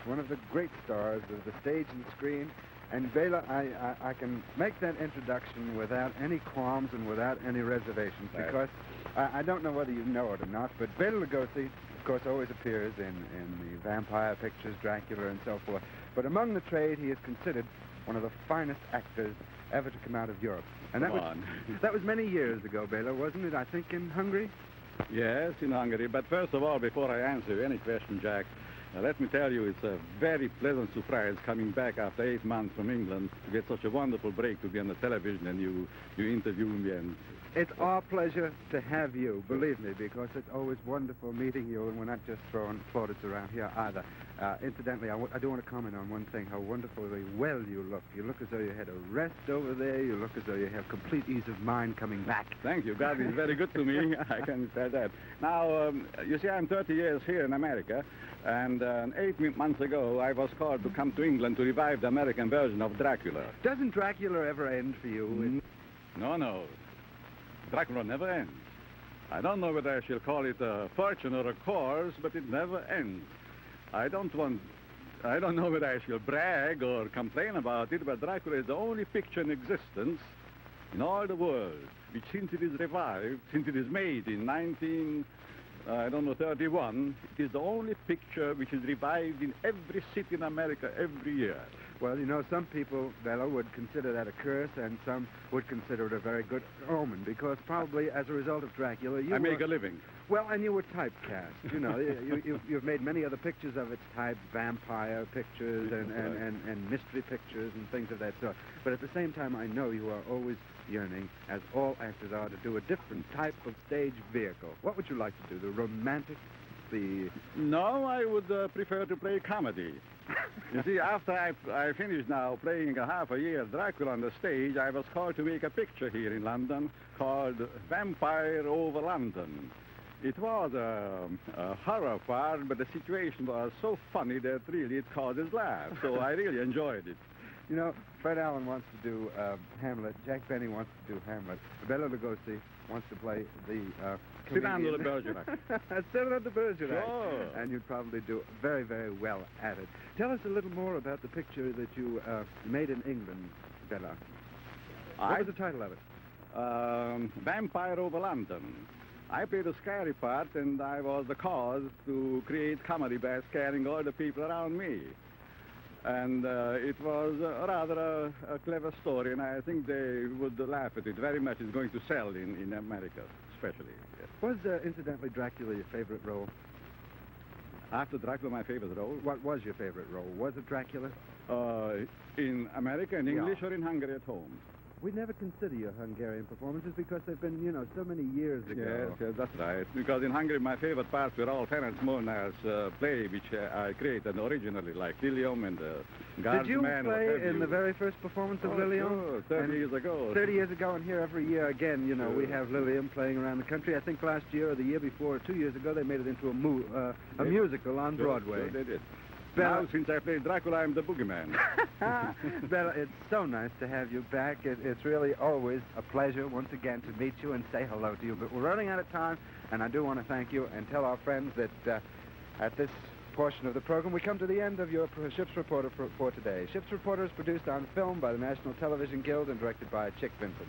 one of the great stars of the stage and screen. And Bela, I can make that introduction without any qualms and without any reservations, Right. because I don't know whether you know it or not, but Bela Lugosi, of course, always appears in the vampire pictures, Dracula and so forth. But among the trade, he is considered one of the finest actors ever to come out of Europe. And that was many years ago, Bela, wasn't it? I think in Hungary? Yes, in Hungary. But first of all, before I answer any question, Jack, let me tell you, it's a very pleasant surprise coming back after 8 months from England to get such a wonderful break to be on the television and you interview me. And it's our pleasure to have you, believe me, because it's always wonderful meeting you, and we're not just throwing plaudits around here either. Incidentally, I do want to comment on one thing, how wonderfully well you look. You look as though you had a rest over there. You look as though you have complete ease of mind coming back. Thank you. God is very good to me. I can say that. Now, you see, I'm 30 years here in America, and 8 months ago, I was called to come to England to revive the American version of Dracula. Doesn't Dracula ever end for you? No. Dracula never ends. I don't know whether I shall call it a fortune or a course, but it never ends. I don't know whether I shall brag or complain about it, but Dracula is the only picture in existence in all the world, which since it is revived, since it is made in 1931, it is the only picture which is revived in every city in America every year. Well, you know, some people, Bela, would consider that a curse, and some would consider it a very good omen, because probably as a result of Dracula, I make a living. Well, and you were typecast. You know, you've made many other pictures of its type, vampire pictures and mystery pictures and things of that sort. But at the same time, I know you are always yearning, as all actors are, to do a different type of stage vehicle. What would you like to do? The romantic? No, I would prefer to play comedy. You see, after I finished now playing a half a year Dracula on the stage, I was called to make a picture here in London called Vampire Over London. It was a horror part, but the situation was so funny that really it causes laughs, so I really enjoyed it. You know, Fred Allen wants to do Hamlet. Jack Benny wants to do Hamlet. Bela Lugosi wants to play the Cyrano de Bergerac. Cyrano de Bergerac. Sure. And you'd probably do very, very well at it. Tell us a little more about the picture that you made in England, Bela. What was the title of it? Vampire Over London. I played a scary part, and I was the cause to create comedy by scaring all the people around me. And it was rather a clever story, and I think they would laugh at it very much. It's going to sell in America, especially. Yes. Was, incidentally, Dracula your favorite role? After Dracula, my favorite role? What was your favorite role? Was it Dracula? In America, in English, or in Hungary at home? We never consider your Hungarian performances because they've been, you know, so many years ago. Yes, that's right. Because in Hungary, my favorite parts were all Terence Molnar's play, which I created originally, like Lilium and Guardsman. Did you play in the very first performance of Lilium? Sure, 30 years ago. 30 years ago, and here every year again, you know, we have Lilium playing around the country. I think last year or the year before, or 2 years ago, they made it into a musical on Broadway. Sure, they did. Bela, now, since I played Dracula, I'm the boogeyman. Bela, it's so nice to have you back. It's really always a pleasure once again to meet you and say hello to you. But we're running out of time, and I do want to thank you and tell our friends that at this portion of the program, we come to the end of your Ship's Reporter for today. Ship's Reporter is produced on film by the National Television Guild and directed by Chick Vincent.